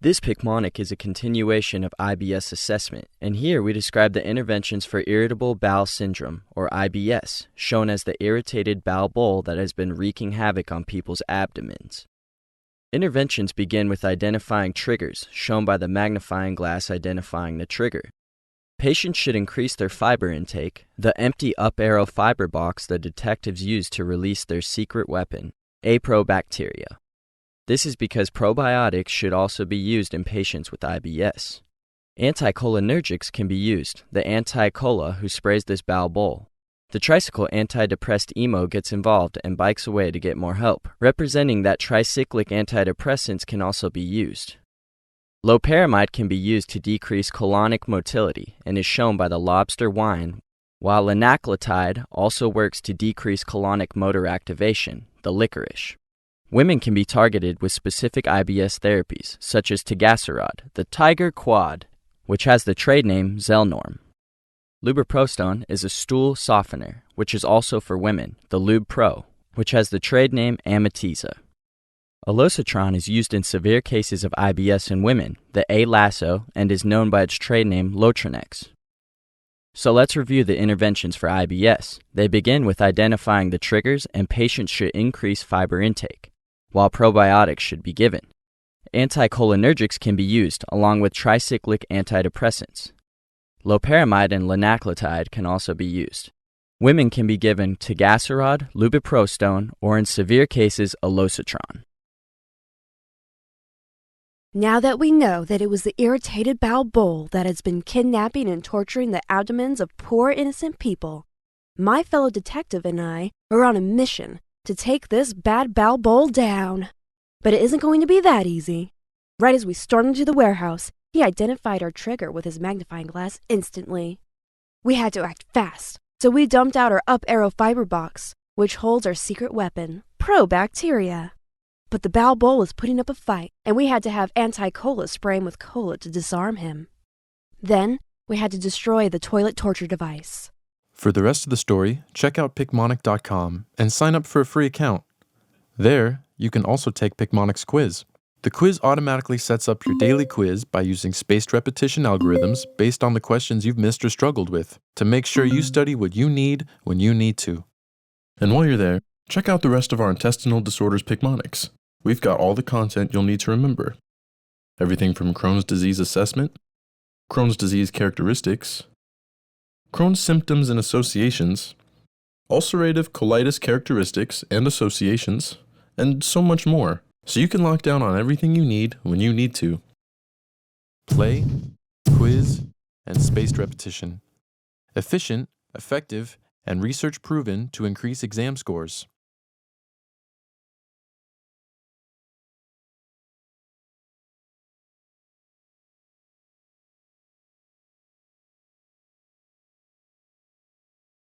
This Picmonic is a continuation of IBS assessment, and here we describe the interventions for irritable bowel syndrome, or IBS, shown as the irritated bowel bowl that has been wreaking havoc on people's abdomens. Interventions begin with identifying triggers, shown by the magnifying glass identifying the trigger. Patients should increase their fiber intake, the empty up arrow fiber box the detectives use to release their secret weapon, Aprobacteria. This is because probiotics should also be used in patients with IBS. Anticholinergics can be used, the anti-chola who sprays this bowel bowl. The tricycle antidepressed emo gets involved and bikes away to get more help, representing that tricyclic antidepressants can also be used. Loperamide can be used to decrease colonic motility and is shown by the lobster wine, while linaclotide also works to decrease colonic motor activation, the licorice. Women can be targeted with specific IBS therapies, such as Tegaserod, the Tiger Quad, which has the trade name Zelnorm. Lubiprostone is a stool softener, which is also for women, the Lube Pro, which has the trade name Amitiza. Olocitron is used in severe cases of IBS in women, the A-Lasso, and is known by its trade name Lotrinex. So let's review the interventions for IBS. They begin with identifying the triggers, and patients should increase fiber intake, while probiotics should be given. Anticholinergics can be used along with tricyclic antidepressants. Loperamide and linaclotide can also be used. Women can be given Tegaserod, lubiprostone, or in severe cases, olocitron. Now that we know that it was the irritated bowel bowl that has been kidnapping and torturing the abdomens of poor innocent people, my fellow detective and I are on a mission to take this bad bowel bowl down. But it isn't going to be that easy. Right as we stormed into the warehouse, he identified our trigger with his magnifying glass instantly. We had to act fast, so we dumped out our up arrow fiber box, which holds our secret weapon, Probacteria. But the bowel bowl was putting up a fight, and we had to have anti-cola spray him with cola to disarm him. Then, we had to destroy the toilet torture device. For the rest of the story, check out Picmonic.com and sign up for a free account. There, you can also take Picmonic's quiz. The quiz automatically sets up your daily quiz by using spaced repetition algorithms based on the questions you've missed or struggled with to make sure you study what you need when you need to. And while you're there, check out the rest of our intestinal disorders Picmonics. We've got all the content you'll need to remember. Everything from Crohn's disease assessment, Crohn's disease characteristics, Crohn's symptoms and associations, ulcerative colitis characteristics and associations, and so much more, so you can lock down on everything you need when you need to. Play, quiz, and spaced repetition. Efficient, effective, and research proven to increase exam scores.